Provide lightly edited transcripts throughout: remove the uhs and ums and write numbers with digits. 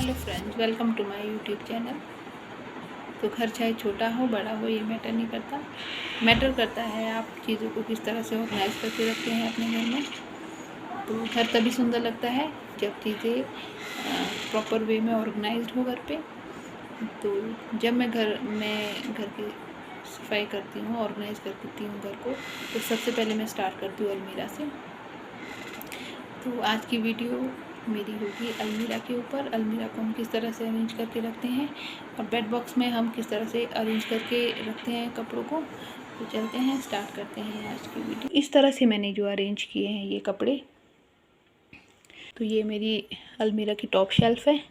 Hello friends, welcome to my YouTube channel. तो घर चाहे छोटा हो बड़ा हो ये मैटर नहीं करता, मैटर करता है आप चीज़ों को किस तरह से ऑर्गेनाइज करके रखते हैं अपने घर में। तो घर तभी सुंदर लगता है जब चीज़ें प्रॉपर वे में ऑर्गेनाइज्ड हो घर पे। तो जब मैं घर की सफाई करती हूँ, ऑर्गेनाइज करती हूँ घर को, तो सबसे पहले मैं स्टार्ट करती हूँ अलमीरा से। तो आज की वीडियो मेरी होगी अलमीरा के ऊपर। अलमीरा को हम किस तरह से अरेंज करके रखते हैं और बेड बॉक्स में हम किस तरह से अरेंज करके रखते हैं कपड़ों को। तो चलते हैं, स्टार्ट करते हैं आज की वीडियो। इस तरह से मैंने जो अरेंज किए हैं ये कपड़े, तो ये मेरी अलमीरा की टॉप शेल्फ़ है।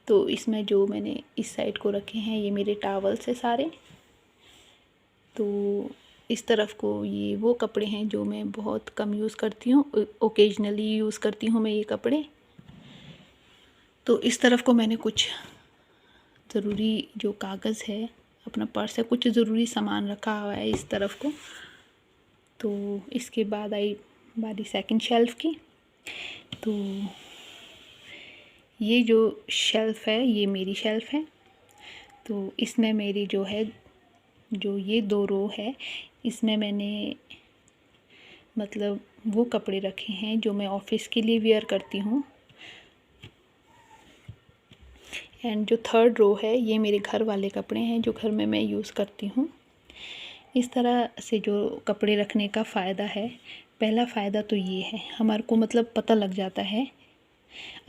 तो इसमें जो मैंने इस साइड को रखे हैं ये मेरे टावल्स है सारे। तो इस तरफ को ये वो कपड़े हैं जो मैं बहुत कम यूज़ करती हूँ, ओकेजनली यूज़ करती हूँ मैं ये कपड़े। तो इस तरफ को मैंने कुछ ज़रूरी जो कागज़ है, अपना पर्स है, कुछ ज़रूरी सामान रखा हुआ है इस तरफ को। तो इसके बाद आई बारी सेकंड शेल्फ़ की। तो ये जो शेल्फ़ है ये मेरी शेल्फ़ है। तो इसमें मेरी जो है, जो ये 2 रो है, इसमें मैंने मतलब वो कपड़े रखे हैं जो मैं ऑफ़िस के लिए वेयर करती हूँ। एंड जो 3rd रो है ये मेरे घर वाले कपड़े हैं जो घर में मैं यूज़ करती हूँ। इस तरह से जो कपड़े रखने का फ़ायदा है, पहला फ़ायदा तो ये है, हमारे को मतलब पता लग जाता है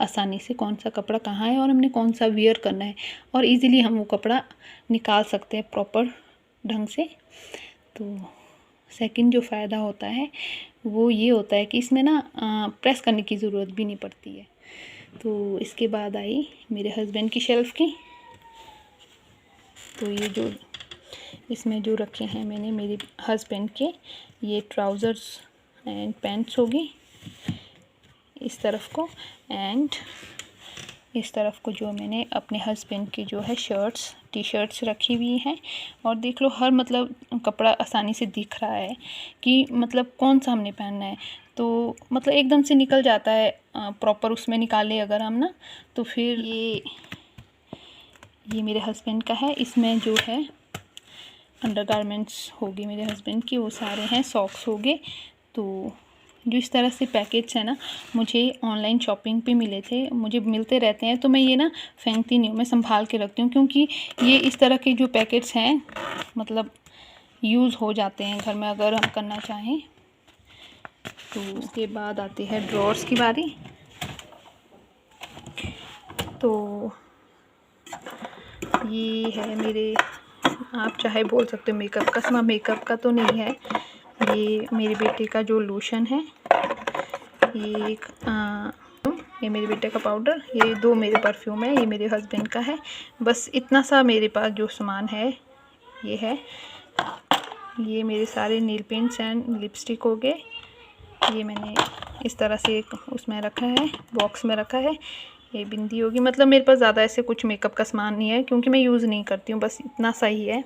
आसानी से कौन सा कपड़ा कहाँ है और हमने कौन सा वेयर करना है, और इजीली हम वो कपड़ा निकाल सकते हैं प्रॉपर ढंग से। तो सेकंड जो फ़ायदा होता है वो ये होता है कि इसमें ना प्रेस करने की ज़रूरत भी नहीं पड़ती है। तो इसके बाद आई मेरे हस्बैंड की शेल्फ़ की। तो ये जो इसमें जो रखे हैं मैंने मेरे हस्बैंड के, ये ट्राउज़र्स एंड पैंट्स होगी इस तरफ को, एंड इस तरफ को जो मैंने अपने हस्बैंड की जो है शर्ट्स टी शर्ट्स रखी हुई हैं। और देख लो हर मतलब कपड़ा आसानी से दिख रहा है कि मतलब कौन सा हमने पहनना है। तो मतलब एकदम से निकल जाता है प्रॉपर उसमें निकाले अगर हम ना, तो फिर ये मेरे हस्बैंड का है। इसमें जो है अंडरगारमेंट्स होगी मेरे हस्बैंड की, वो सारे हैं, सॉक्स हो गए। तो जो इस तरह से पैकेट्स हैं ना, मुझे ऑनलाइन शॉपिंग पे मिले थे, मुझे मिलते रहते हैं, तो मैं ये ना फेंकती नहीं हूँ, मैं संभाल के रखती हूँ, क्योंकि ये इस तरह के जो पैकेट्स हैं मतलब यूज़ हो जाते हैं घर में अगर हम करना चाहें। तो उसके बाद आती है ड्रॉर्स की बारी। तो ये है मेरे, आप चाहे बोल सकते हो मेकअप का सामान, मेकअप का तो नहीं है, ये मेरे बेटे का जो लोशन है, ये मेरे बेटे का पाउडर, ये 2 मेरे परफ्यूम है, ये मेरे हस्बैंड का है। बस इतना सा मेरे पास जो सामान है ये है। ये मेरे सारे नील पेंट्स एंड लिपस्टिक हो गए, ये मैंने इस तरह से एक उसमें रखा है, बॉक्स में रखा है। ये बिंदी होगी, मतलब मेरे पास ज़्यादा ऐसे कुछ मेकअप का सामान नहीं है क्योंकि मैं यूज़ नहीं करती हूँ, बस इतना सा ही है।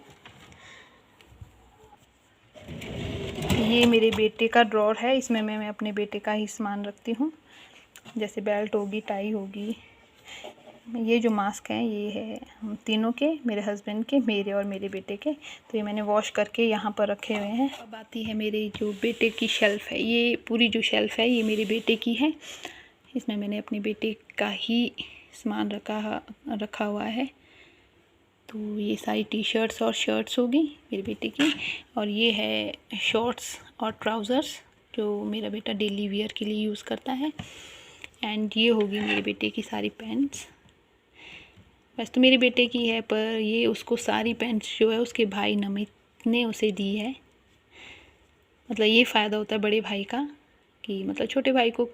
ये मेरे बेटे का ड्रॉर है, इसमें मैं अपने बेटे का ही सामान रखती हूँ, जैसे बेल्ट होगी, टाई होगी। ये जो मास्क हैं ये है हम तीनों के, मेरे हस्बैंड के, मेरे और मेरे बेटे के। तो ये मैंने वॉश करके यहाँ पर रखे हुए हैं। अब आती है मेरे जो बेटे की शेल्फ़ है, ये पूरी जो शेल्फ़ है ये मेरे बेटे की है। इसमें मैंने अपने बेटे का ही सामान रखा हुआ है। तो ये सारी टी शर्ट्स और शर्ट्स होगी मेरे बेटे की, और ये है शॉर्ट्स और ट्राउज़र्स जो मेरा बेटा डेली वियर के लिए यूज़ करता है। एंड ये होगी मेरे बेटे की सारी पैंट्स। वैसे तो मेरे बेटे की है, पर ये उसको सारी पैंट्स जो है उसके भाई नमित ने उसे दी है। मतलब ये फ़ायदा होता है बड़े भाई का कि मतलब छोटे भाई को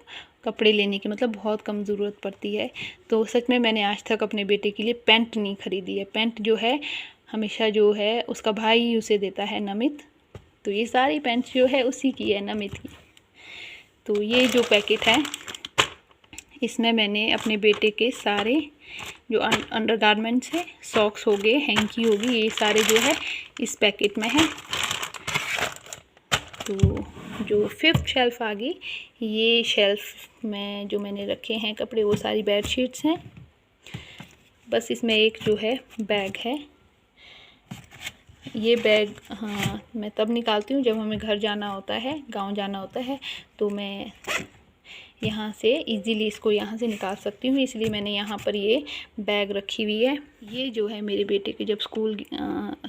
कपड़े लेने की मतलब बहुत कम ज़रूरत पड़ती है। तो सच में मैंने आज तक अपने बेटे के लिए पैंट नहीं ख़रीदी है। पैंट जो है हमेशा जो है उसका भाई ही उसे देता है, नमित। तो ये सारी पैंट्स जो है उसी की है, नमित की। तो ये जो पैकेट है इसमें मैंने अपने बेटे के सारे जो अंडरगारमेंट्स है, सॉक्स हो गए, हैंकी होगी, ये सारे जो है इस पैकेट में है। तो जो 5th शेल्फ़ आ गई, ये शेल्फ़ में जो मैंने रखे हैं कपड़े वो सारी बेडशीट्स हैं। बस इसमें एक जो है बैग है, ये बैग हाँ मैं तब निकालती हूँ जब हमें घर जाना होता है, गांव जाना होता है, तो मैं यहाँ से इजीली इसको यहाँ से निकाल सकती हूँ, इसलिए मैंने यहाँ पर ये बैग रखी हुई है। ये जो है मेरे बेटे के जब स्कूल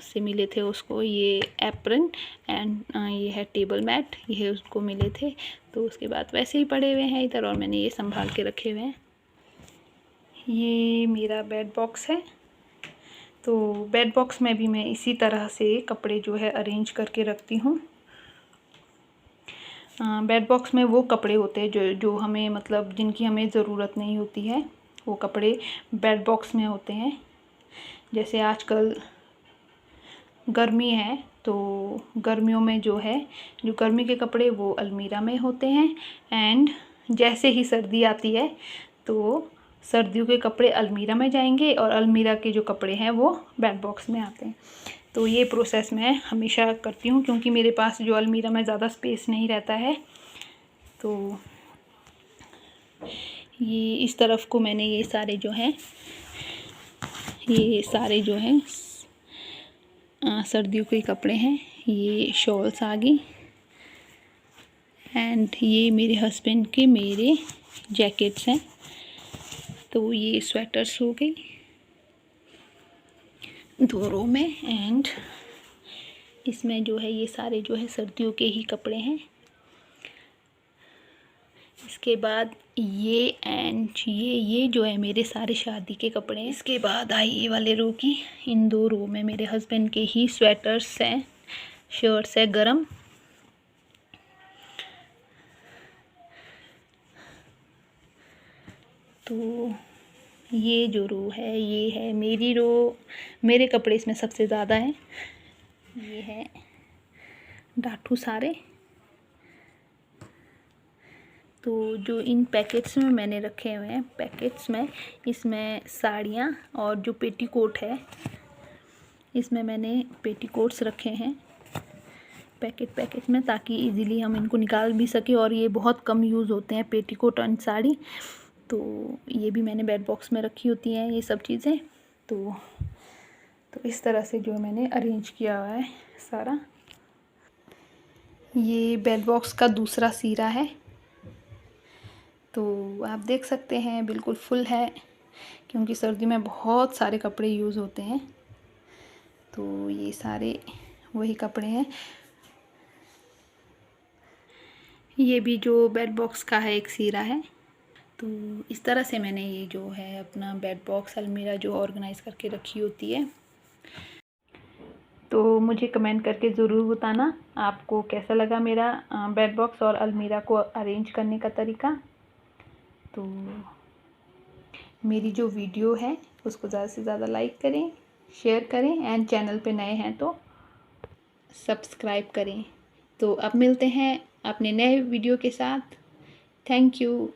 से मिले थे उसको ये एप्रन एंड ये है टेबल मैट, ये उसको मिले थे, तो उसके बाद वैसे ही पड़े हुए हैं इधर और मैंने ये संभाल के रखे हुए हैं। ये मेरा बेड बॉक्स है, तो बेड बॉक्स में भी मैं इसी तरह से कपड़े जो है अरेंज करके रखती हूँ। बेड बॉक्स में वो कपड़े होते हैं जो हमें मतलब जिनकी हमें ज़रूरत नहीं होती है, वो कपड़े बेड बॉक्स में होते हैं। जैसे आजकल गर्मी है तो गर्मियों में जो है जो गर्मी के कपड़े वो अलमीरा में होते हैं, एंड जैसे ही सर्दी आती है तो सर्दियों के कपड़े अलमीरा में जाएंगे और अलमीरा के जो कपड़े हैं वो बेड बॉक्स में आते हैं। तो ये प्रोसेस मैं हमेशा करती हूँ क्योंकि मेरे पास जो अलमीरा में ज़्यादा स्पेस नहीं रहता है। तो ये इस तरफ को मैंने ये सारे जो हैं सर्दियों के कपड़े हैं, ये शॉल्स आ गई, एंड ये मेरे हस्बैंड के मेरे जैकेट्स हैं, तो ये स्वेटर्स हो गई 2 रो में, एंड इसमें जो है ये सारे जो है सर्दियों के ही कपड़े हैं। इसके बाद ये एंड ये जो है मेरे सारे शादी के कपड़े हैं। इसके बाद आई ये वाले रो की, इन 2 रो में मेरे हस्बैंड के ही स्वेटर्स हैं, शर्ट्स है गरम। तो ये जो रो है ये है मेरी रो, मेरे कपड़े इसमें सबसे ज़्यादा हैं। ये है डाठू सारे, तो जो इन पैकेट्स में मैंने रखे हुए हैं, पैकेट्स में इसमें साड़ियाँ और जो पेटीकोट है इसमें मैंने पेटीकोट्स रखे हैं पैकेट में, ताकि इजीली हम इनको निकाल भी सकें, और ये बहुत कम यूज़ होते हैं पेटीकोट और साड़ी, तो ये भी मैंने बेड बॉक्स में रखी होती हैं ये सब चीज़ें। तो इस तरह से जो मैंने अरेंज किया हुआ है सारा। ये बेड बॉक्स का दूसरा सिरा है, तो आप देख सकते हैं बिल्कुल फुल है क्योंकि सर्दी में बहुत सारे कपड़े यूज़ होते हैं। तो ये सारे वही कपड़े हैं। ये भी जो बेड बॉक्स का है एक सिरा है। तो इस तरह से मैंने ये जो है अपना बेड बॉक्स अलमीरा जो ऑर्गेनाइज़ करके रखी होती है। तो मुझे कमेंट करके ज़रूर बताना आपको कैसा लगा मेरा बेड बॉक्स और अलमीरा को अरेंज करने का तरीका। तो मेरी जो वीडियो है उसको ज़्यादा से ज़्यादा लाइक करें, शेयर करें, एंड चैनल पे नए हैं तो सब्सक्राइब करें। तो अब मिलते हैं अपने नए वीडियो के साथ। Thank you.